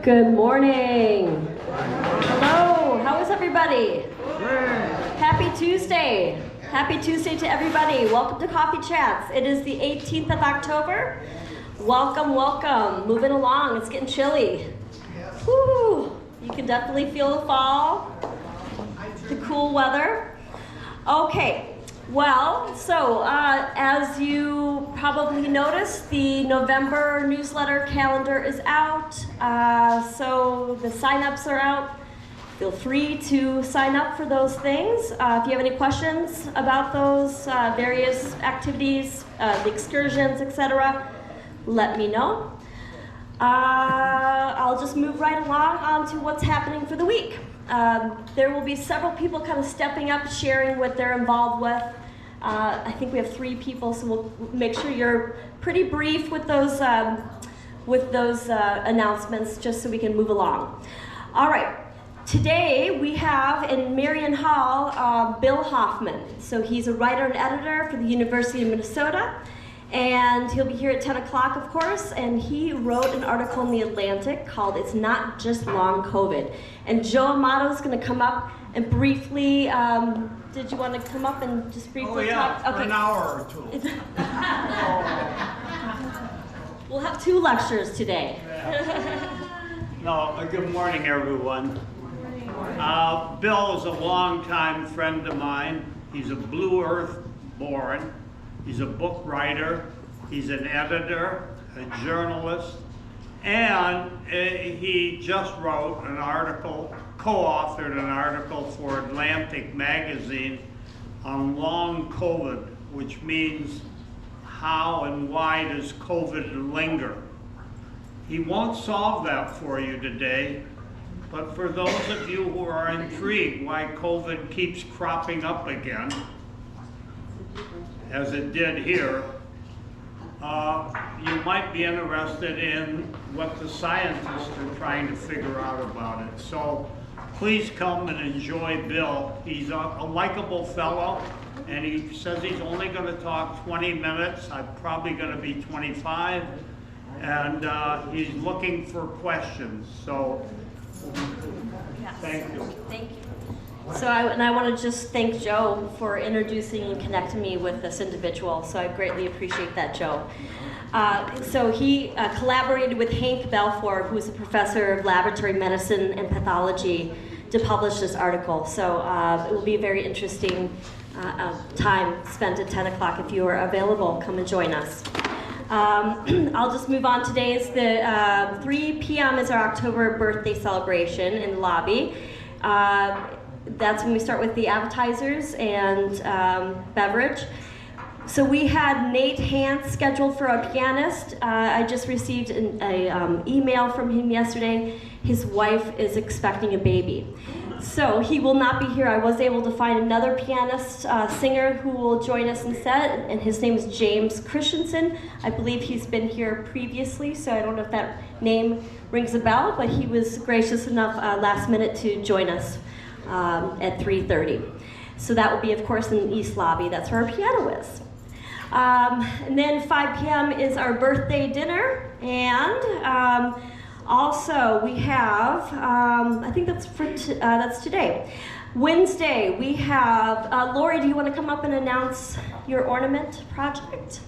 Good morning. Hello, how is everybody? Happy Tuesday. Happy Tuesday to everybody. Welcome to Coffee Chats. It is the 18th of October. Welcome, welcome. Moving along, it's getting chilly. Woo! You can definitely feel the fall, the cool weather. Okay. Well, so as you probably noticed, the November newsletter calendar is out, so the sign-ups are out. Feel free to sign up for those things. If you have any questions about those various activities, the excursions, etc., let me know. I'll just move right along on to what's happening for the week. There will be several people kind of stepping up, sharing what they're involved with. I think we have 3 people, so we'll make sure you're pretty brief with those announcements, just so we can move along. All right, today we have in Marion Hall Bill Hoffman. So he's a writer and editor for the University of Minnesota, and he'll be here at 10 o'clock, of course, and he wrote an article in The Atlantic called "It's Not Just Long COVID." And Joe Amato is going to come up and briefly, did you want to come up and just briefly talk? For an hour or 2. We'll have 2 lectures today. No, good morning, everyone. Bill is a longtime friend of mine. He's a Blue Earth born. He's a book writer. He's an editor, a journalist, and he just wrote an article, co-authored an article for Atlantic magazine on long COVID, which means how and why does COVID linger. He won't solve that for you today, but for those of you who are intrigued why COVID keeps cropping up again, as it did here, you might be interested in what the scientists are trying to figure out about it. So please come and enjoy Bill. He's a likable fellow, and he says he's only going to talk 20 minutes. I'm probably going to be 25, and he's looking for questions. So Yes. Thank you. Thank you. So I want to just thank Joe for introducing and connecting me with this individual. So I greatly appreciate that, Joe. So he collaborated with Hank Balfour, who is a professor of laboratory medicine and pathology, to publish this article. So it will be a very interesting time spent at 10 o'clock. If you are available, come and join us. I'll just move on. Today is the 3 p.m. is our October birthday celebration in the lobby. That's when we start with the appetizers and beverage. So we had Nate Hance scheduled for a pianist. I just received an email from him yesterday. His wife is expecting a baby. So he will not be here. I was able to find another pianist, singer who will join us instead, and his name is James Christensen. I believe he's been here previously, so I don't know if that name rings a bell, but he was gracious enough last minute to join us at 3:30. So that will be, of course, in the East Lobby. That's where our piano is. And then 5 p.m. is our birthday dinner, and also we have, I think that's that's today. Wednesday we have, Lori, do you want to come up and announce your ornament project?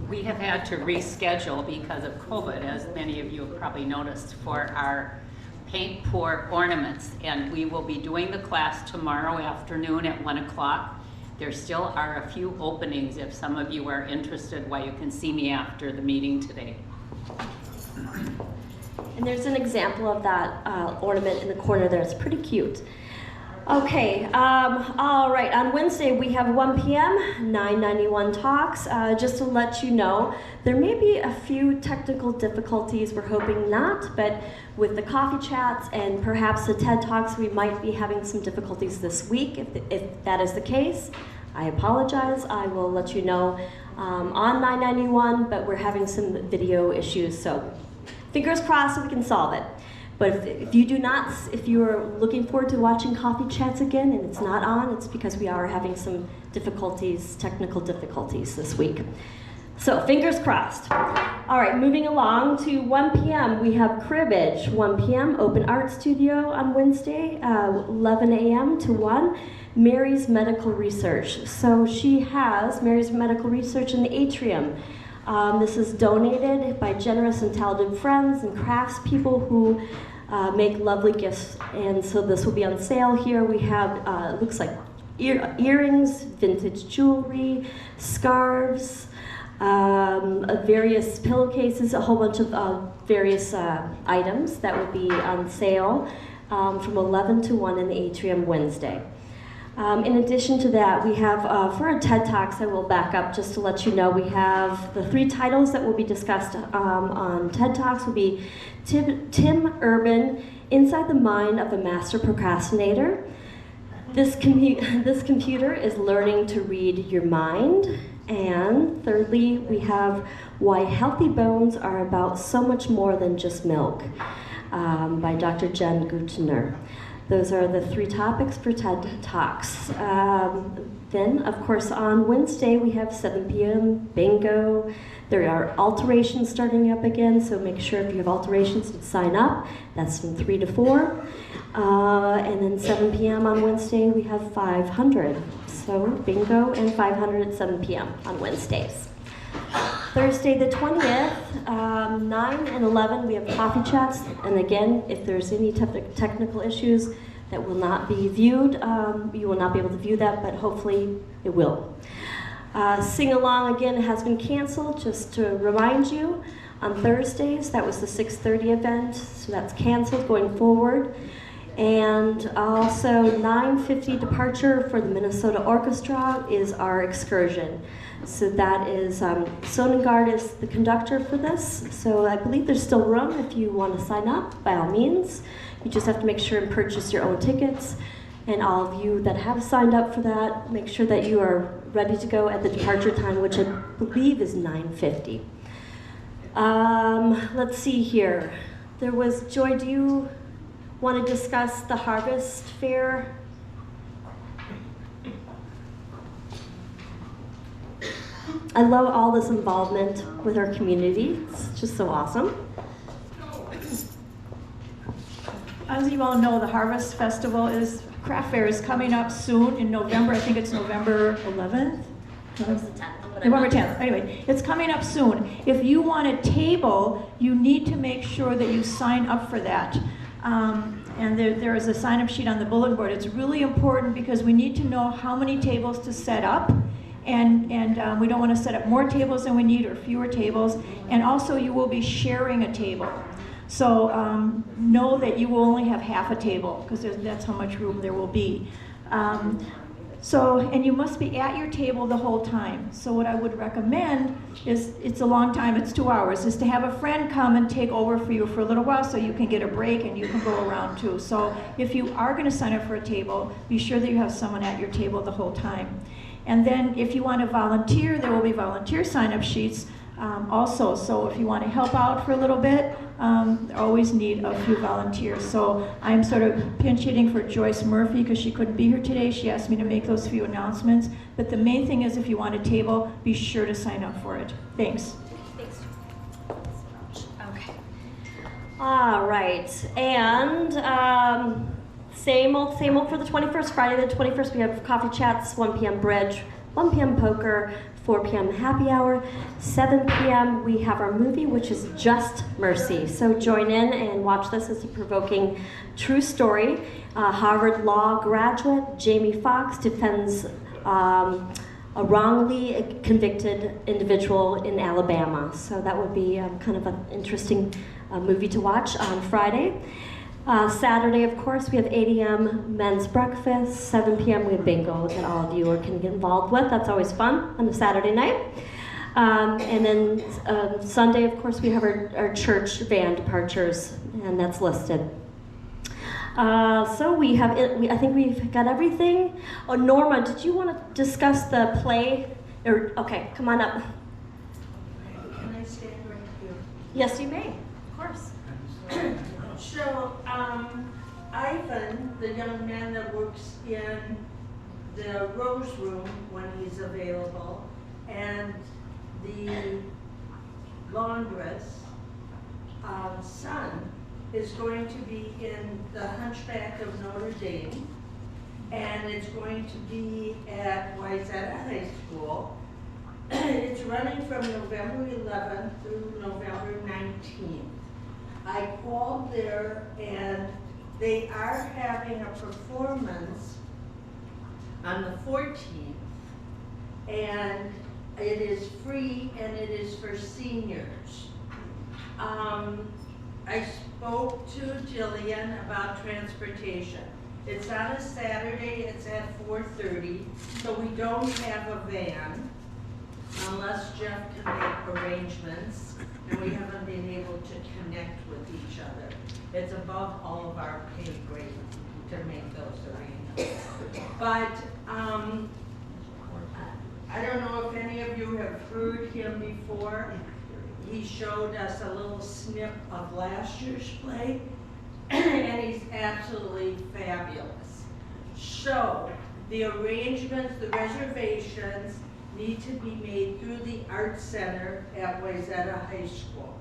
We have had to reschedule because of COVID, as many of you have probably noticed, for our paint pour ornaments, and we will be doing the class tomorrow afternoon at 1 o'clock. There still are a few openings if some of you are interested, why you can see me after the meeting today. And there's an example of that ornament in the corner there. It's pretty cute. Okay, all right, on Wednesday we have 1 p.m., 991 Talks. Just to let you know, there may be a few technical difficulties, we're hoping not, but with the coffee chats and perhaps the TED Talks, we might be having some difficulties this week. If that is the case, I apologize. I will let you know on 991, but we're having some video issues, so fingers crossed that we can solve it. But if you do not, if you are looking forward to watching Coffee Chats again and it's not on, it's because we are having some difficulties, technical difficulties this week. So fingers crossed. All right, moving along to 1 p.m. We have Cribbage, 1 p.m. Open Art Studio on Wednesday, 11 a.m. to 1. Mary's Medical Research. So she has Mary's Medical Research in the atrium. This is donated by generous and talented friends and craftspeople who make lovely gifts. And so this will be on sale here. We have, it looks like earrings, vintage jewelry, scarves, various pillowcases, a whole bunch of various items that will be on sale from 11 to 1 in the atrium Wednesday. In addition to that, we have, for our TED Talks, I will back up just to let you know, we have the 3 titles that will be discussed on TED Talks will be Tim Urban, Inside the Mind of a Master Procrastinator. This computer is learning to read your mind. And thirdly, we have Why Healthy Bones Are About So Much More Than Just Milk by Dr. Jen Gutner. Those are the 3 topics for TED Talks. Then, of course, on Wednesday, we have 7 p.m. bingo. There are alterations starting up again, so make sure if you have alterations to sign up. That's from 3 to 4. And then 7 p.m. on Wednesday, we have 500. So bingo and 500 at 7 p.m. on Wednesdays. Thursday the 20th, 9 and 11, we have coffee chats. And again, if there's any technical issues that will not be viewed, you will not be able to view that, but hopefully it will. Sing Along again has been canceled, just to remind you. On Thursdays, that was the 6:30 event, so that's canceled going forward. And also 9:50 departure for the Minnesota Orchestra is our excursion. So that is, Sonengard is the conductor for this. So I believe there's still room if you want to sign up, by all means. You just have to make sure and purchase your own tickets. And all of you that have signed up for that, make sure that you are ready to go at the departure time, which I believe is 9:50. Let's see here. There was, Joy, do you want to discuss the Harvest Fair? I love all this involvement with our community. It's just so awesome. As you all know, the Harvest Festival craft fair is coming up soon in November. I think it's November 11th. November 10th. Anyway, it's coming up soon. If you want a table, you need to make sure that you sign up for that. And there is a sign-up sheet on the bulletin board. It's really important because we need to know how many tables to set up. And we don't want to set up more tables than we need or fewer tables. And also, you will be sharing a table. So know that you will only have half a table because that's how much room there will be. And you must be at your table the whole time. So what I would recommend is, it's a long time, it's 2 hours, is to have a friend come and take over for you for a little while so you can get a break and you can go around too. So if you are going to sign up for a table, be sure that you have someone at your table the whole time. And then if you want to volunteer, there will be volunteer sign-up sheets also. So if you want to help out for a little bit, always need a few volunteers. So I'm sort of pinch hitting for Joyce Murphy because she couldn't be here today. She asked me to make those few announcements. But the main thing is, if you want a table, be sure to sign up for it. Thanks. Thanks. Okay. All right. And same old for the 21st. Friday the 21st, we have coffee chats, 1 p.m. bridge, 1 p.m. poker, 4 p.m. happy hour, 7 p.m. we have our movie, which is Just Mercy. So join in and watch this. It's a provoking true story. Harvard Law graduate Jamie Foxx defends a wrongly convicted individual in Alabama. So that would be kind of an interesting movie to watch on Friday. Saturday, of course, we have 8 a.m. men's breakfast. 7 p.m. we have bingo that all of you can get involved with. That's always fun on a Saturday night. And then Sunday, of course, we have our church van departures, and that's listed. So I think we've got everything. Oh, Norma, did you want to discuss the play? Okay, come on up. Can I stand right here? Yes, you may, of course. So, Ivan, the young man that works in the Rose Room when he's available, and the laundress, son is going to be in the Hunchback of Notre Dame, and it's going to be at Wayzata High School. It's running from November 11th through November 19th. I called there and they are having a performance on the 14th, and it is free and it is for seniors. I spoke to Jillian about transportation. It's on a Saturday, it's at 4:30, so we don't have a van unless Jeff can make arrangements, and we haven't been able to connect with each other. It's above all of our pay grade to make those arrangements. But I don't know if any of you have heard him before. He showed us a little snip of last year's play, and he's absolutely fabulous. So the arrangements, the reservations need to be made through the Art Center at Wayzata High School.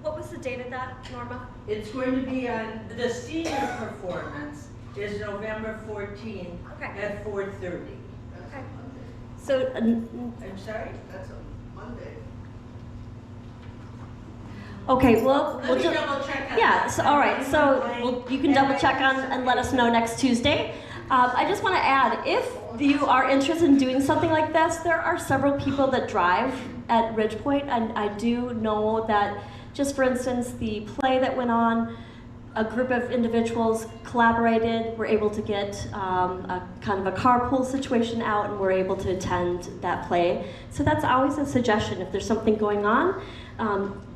What was the date of that, Norma? It's going to be on, the senior performance is November 14th Okay. at 4:30. Okay. So, I'm sorry? That's a Monday. okay, well, Let we'll me just, double check on yeah, that. so, all right, so you can double check on and let us know next Tuesday. I just want to add, if you are interested in doing something like this, there are several people that drive at Ridgepoint, and I do know that, just for instance, the play that went on, a group of individuals collaborated, were able to get a kind of a carpool situation out, and were able to attend that play. So that's always a suggestion. If there's something going on,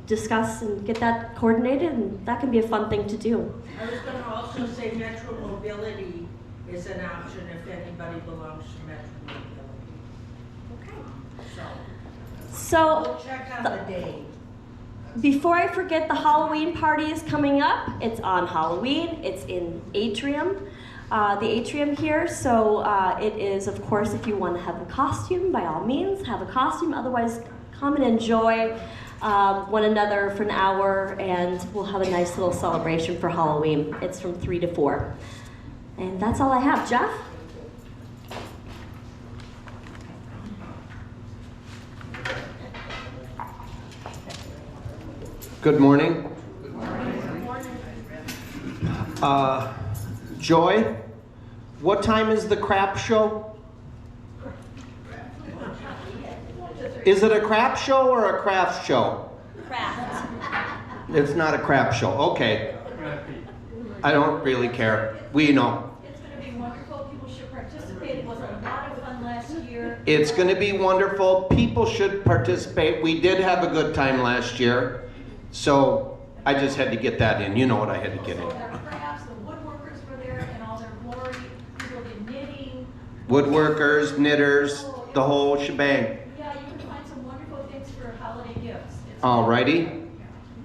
discuss and get that coordinated, and that can be a fun thing to do. I was going to also say Metro Mobility is an option if anybody belongs to Metro Mobility. Okay. So So, we'll check on the day. before I forget, the Halloween party is coming up. It's on Halloween. It's in Atrium, the Atrium here. So it is, of course, if you want to have a costume, by all means, have a costume. Otherwise, come and enjoy one another for an hour, and we'll have a nice little celebration for Halloween. It's from 3 to 4. And that's all I have. Jeff? Good morning. Joy, what time is the crap show? Is it a crap show or a craft show? Craft. It's not a crap show. Okay. I don't really care. We know. It's going to be wonderful. People should participate. It was a lot of fun last year. It's going to be wonderful. People should participate. We did have a good time last year. So I just had to get that in. You know what I had to get in. So their crafts, the woodworkers were there in all their glory. People did knitting. Woodworkers, knitters, the whole shebang. Yeah, you can find some wonderful things for holiday gifts. Alrighty.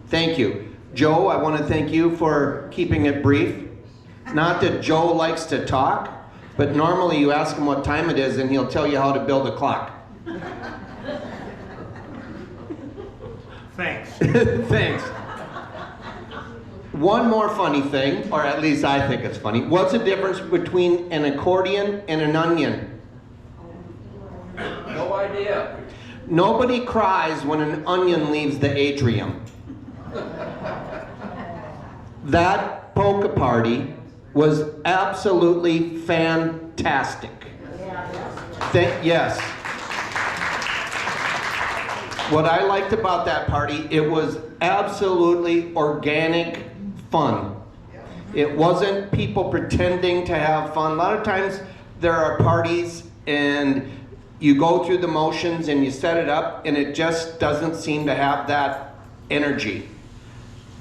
Thank you. Joe, I want to thank you for keeping it brief. Not that Joe likes to talk, but normally you ask him what time it is and he'll tell you how to build a clock. Thanks. Thanks. One more funny thing, or at least I think it's funny. What's the difference between an accordion and an onion? No idea. Nobody cries when an onion leaves the atrium. That polka party was absolutely fantastic. Yes. What I liked about that party, it was absolutely organic fun. It wasn't people pretending to have fun. A lot of times there are parties and you go through the motions and you set it up and it just doesn't seem to have that energy.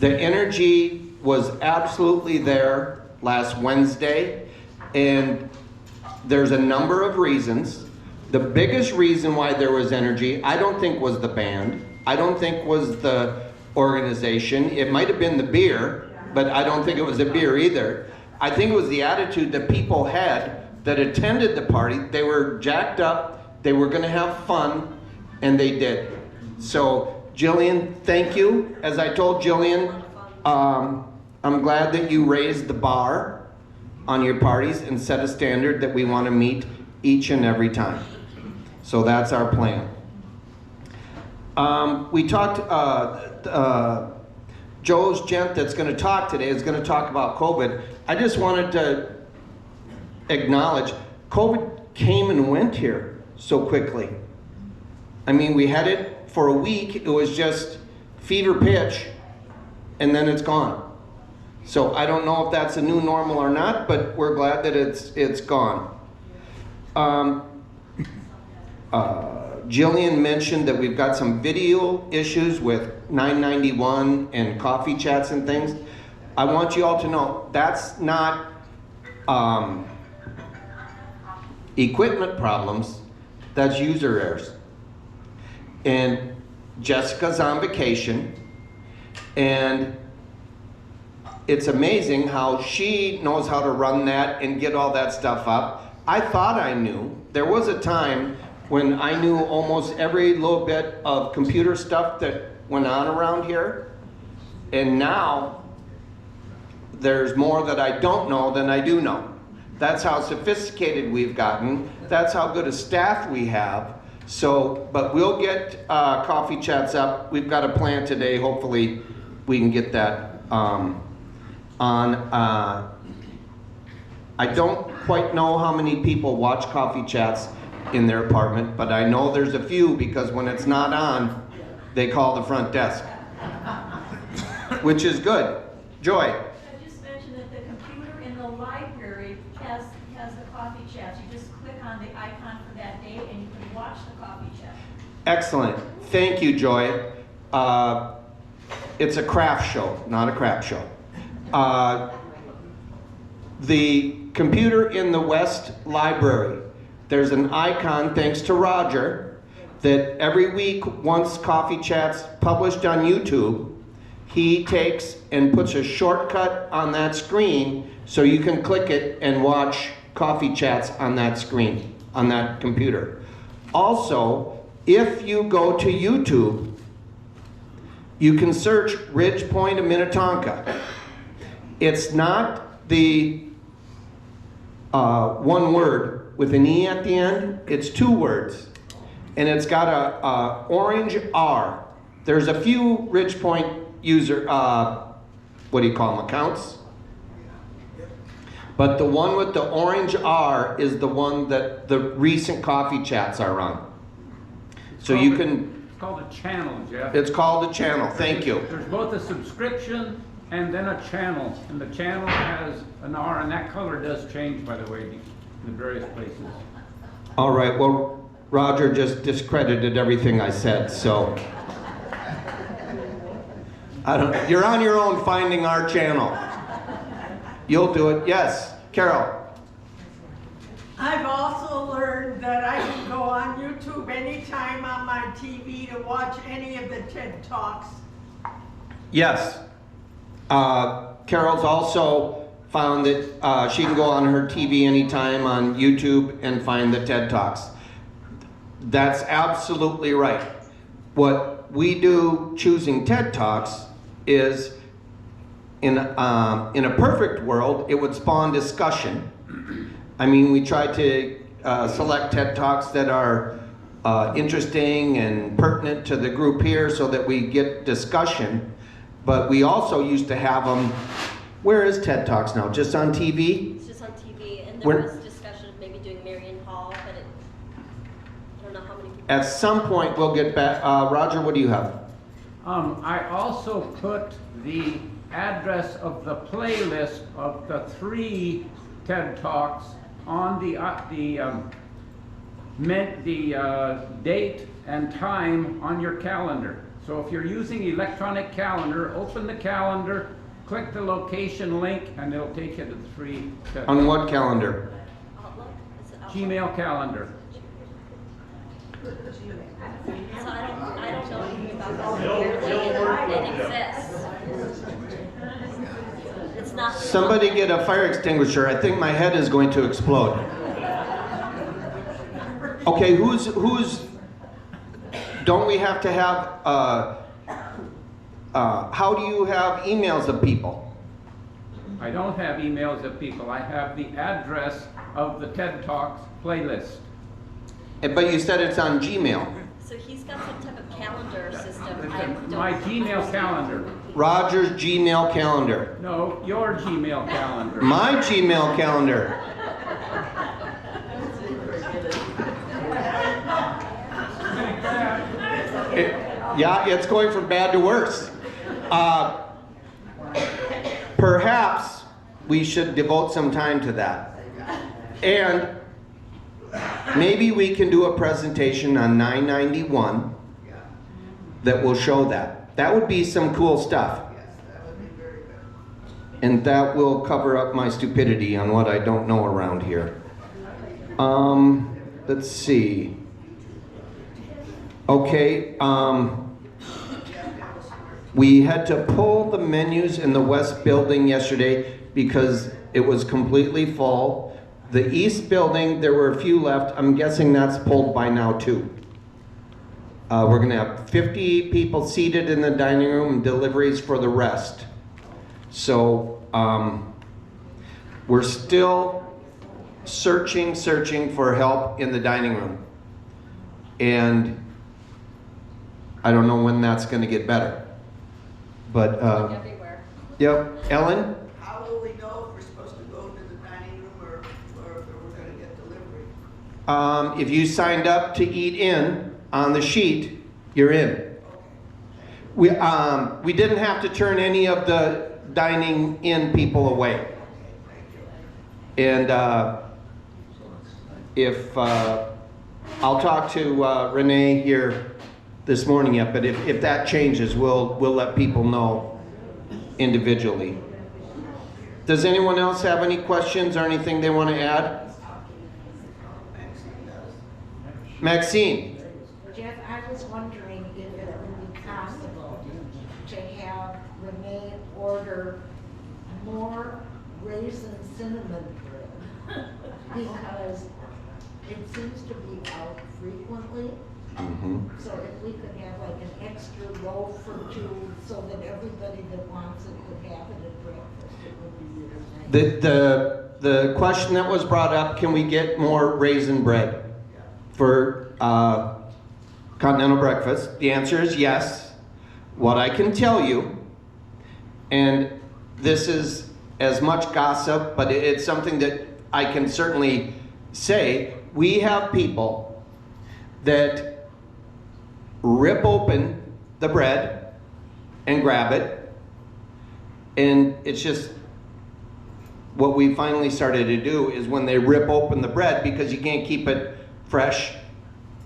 The energy was absolutely there last Wednesday, and there's a number of reasons. The biggest reason why there was energy, I don't think was the band. I don't think was the organization. It might have been the beer, but I don't think it was the beer either. I think it was the attitude that people had that attended the party. They were jacked up, they were gonna have fun, and they did. So Jillian, thank you. As I told Jillian, I'm glad that you raised the bar on your parties and set a standard that we want to meet each and every time. So that's our plan. We talked, Joe's gent that's going to talk today is going to talk about COVID. I just wanted to acknowledge COVID came and went here so quickly. I mean, we had it for a week. It was just fever pitch, and then it's gone. So I don't know if that's a new normal or not, but we're glad that it's gone. Jillian mentioned that we've got some video issues with 991 and coffee chats and things. I want you all to know that's not equipment problems, that's user errors. And Jessica's on vacation, and it's amazing how she knows how to run that and get all that stuff up. I thought I knew. There was a time when I knew almost every little bit of computer stuff that went on around here, and now there's more that I don't know than I do know. That's how sophisticated we've gotten. That's how good a staff we have. So, but we'll get coffee chats up. We've got a plan today. Hopefully we can get that on. I don't quite know how many people watch coffee chats in their apartment, but I know there's a few, because when it's not on, they call the front desk, which is good. Joy. I just mentioned that the computer in the library has the coffee chats. You just click on the icon for that day and you can watch the coffee chat. Excellent. Thank you, Joy. It's a craft show, not a crap show. The computer in the West Library, there's an icon, thanks to Roger, that every week, once Coffee Chat's published on YouTube, he takes and puts a shortcut on that screen so you can click it and watch Coffee Chats on that screen, on that computer. Also, if you go to YouTube, you can search Ridge Point of Minnetonka. It's not the one word with an E at the end, it's two words. And it's got a orange R. There's a few Ridge Point user, what do you call them, accounts? But the one with the orange R is the one that the recent coffee chats are on. So you can... It's called a channel, Jeff. It's called a channel, thank you. There's both a subscription and then a channel. And the channel has an R, and that color does change, by the way, in the various places. All right, well, Roger just discredited everything I said, so... you're on your own finding our channel. You'll do it. Yes, Carol. I've also learned that I can go on YouTube anytime on my TV to watch any of the TED Talks. Yes. Carol's also found that she can go on her TV anytime on YouTube and find the TED Talks. That's absolutely right. What we do choosing TED Talks is, in a perfect world, it would spawn discussion. I mean, we try to select TED Talks that are interesting and pertinent to the group here so that we get discussion. But we also used to have them, where is TED Talks now? Just on TV? It's just on TV, and there was discussion of maybe doing Marion Hall, but I don't know how many people. At some point, we'll get back. Roger, what do you have? I also put the address of the playlist of the 3 TED Talks on the date and time on your calendar. So if you're using electronic calendar, open the calendar, click the location link, and it'll take you to the 3 TED Talks. On what calendar? Outlook? Is it Outlook? Gmail calendar. So I don't know anything about that. It exists. It's not. Somebody get a fire extinguisher. I think my head is going to explode. Okay, who's, don't we have to have how do you have emails of people? I don't have emails of people. I have the address of the TED Talks playlist. But you said it's on Gmail. So he's got some type of calendar system. It's my Gmail calendar. Roger's Gmail calendar. No, your Gmail calendar. My Gmail calendar. Yeah, it's going from bad to worse. Perhaps we should devote some time to that. And maybe we can do a presentation on 991 that will show that. That would be some cool stuff. And that will cover up my stupidity on what I don't know around here. Let's see. Okay, we had to pull the menus in the west building yesterday because it was completely full. The east building, there were a few left. I'm guessing that's pulled by now too. We're gonna have 50 people seated in the dining room and deliveries for the rest. So we're still searching for help in the dining room. And I don't know when that's gonna get better. But, Everywhere. yep, Ellen? How will we know if we're supposed to go to the dining room or if we're gonna get delivery? If you signed up to eat in on the sheet, you're in. We didn't have to turn any of the dining in people away. And I'll talk to Renee here this morning yet, but if that changes, we'll let people know individually. Does anyone else have any questions or anything they want to add? Maxine. Jeff, I was wondering if it would be possible to have Renee order more raisin cinnamon bread because it seems to be out frequently. So if we could have like an extra loaf or two so that everybody that wants it could have it at breakfast, it would be really nice. The question that was brought up, can we get more raisin bread for continental breakfast? The answer is yes. What I can tell you, and this is as much gossip, but it's something that I can certainly say, we have people that rip open the bread and grab it, and it's just what we finally started to do is when they rip open the bread, because you can't keep it fresh,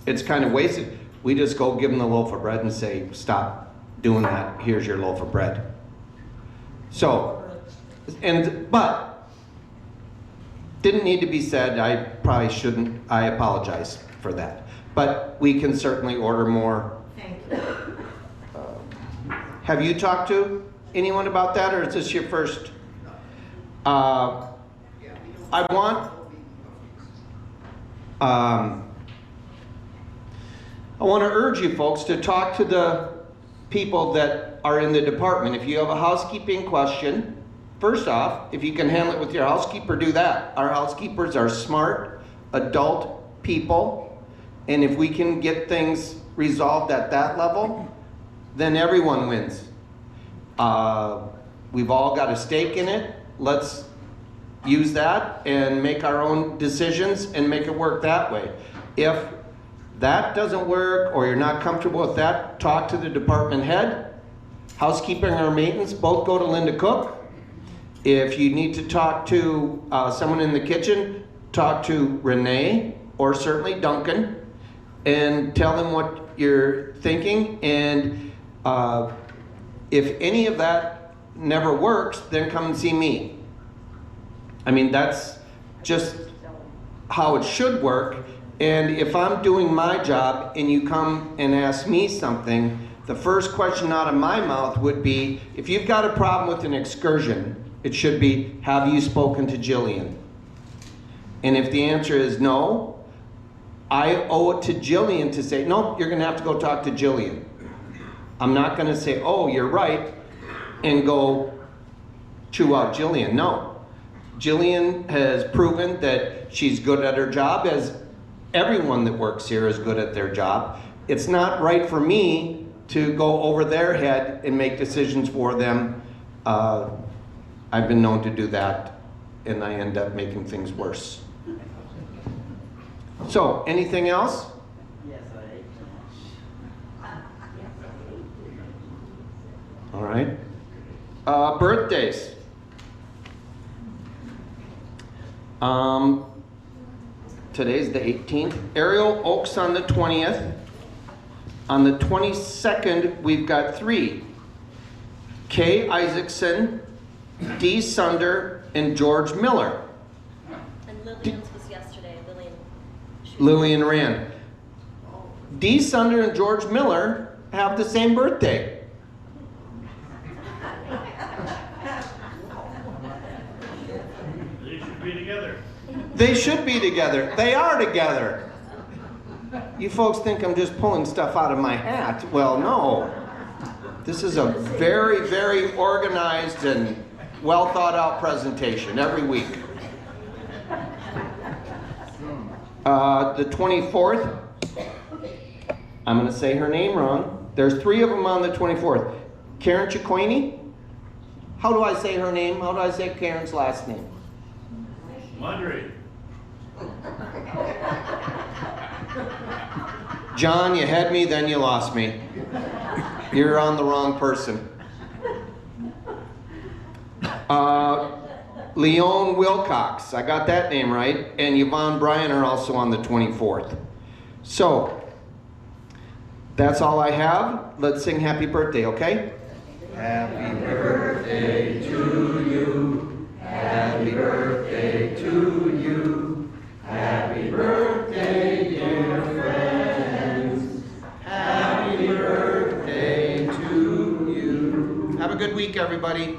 it's kind of wasted, we just go give them the loaf of bread and say, stop doing that, here's your loaf of bread. So, but didn't need to be said, I probably shouldn't, I apologize for that. But we can certainly order more. Thank you. Have you talked to anyone about that, or is this your first? I want to urge you folks to talk to the people that are in the department. If you have a housekeeping question, first off, if you can handle it with your housekeeper, do that. Our housekeepers are smart, adult people. And if we can get things resolved at that level, then everyone wins. We've all got a stake in it. Let's use that and make our own decisions and make it work that way. If that doesn't work or you're not comfortable with that, talk to the department head. Housekeeping or maintenance, both go to Linda Cook. If you need to talk to someone in the kitchen, talk to Renee or certainly Duncan, and tell them what you're thinking. And if any of that never works, then come and see me. I mean, that's just how it should work. And if I'm doing my job and you come and ask me something, the first question out of my mouth would be, if you've got a problem with an excursion, it should be, have you spoken to Jillian? And if the answer is no, I owe it to Jillian to say, nope, you're gonna have to go talk to Jillian. I'm not gonna say, oh, you're right, and go chew out Jillian. No. Jillian has proven that she's good at her job, as everyone that works here is good at their job. It's not right for me to go over their head and make decisions for them. I've been known to do that, and I end up making things worse. So, anything else? Yes, All right. Birthdays. Today's the 18th. Ariel Oaks on the 20th. On the 22nd, we've got 3. Kay Isaacson, Dee Sunder, and George Miller. And Lillian's was yesterday. Lillian Rand. Dee Sunder and George Miller have the same birthday. They should be together. They should be together. They are together. You folks think I'm just pulling stuff out of my hat. Well, no. This is a very, very organized and well thought out presentation every week. The 24th, I'm going to say her name wrong. There's 3 of them on the 24th. Karen Chicoini. How do I say her name? How do I say Karen's last name? Mudry. John, you had me, then you lost me. You're on the wrong person. Leon Wilcox, I got that name right, and Yvonne Bryan are also on the 24th. So, that's all I have. Let's sing happy birthday, okay? Happy birthday to you. Happy birthday to you. Happy birthday, dear friends. Happy birthday to you. Have a good week, everybody.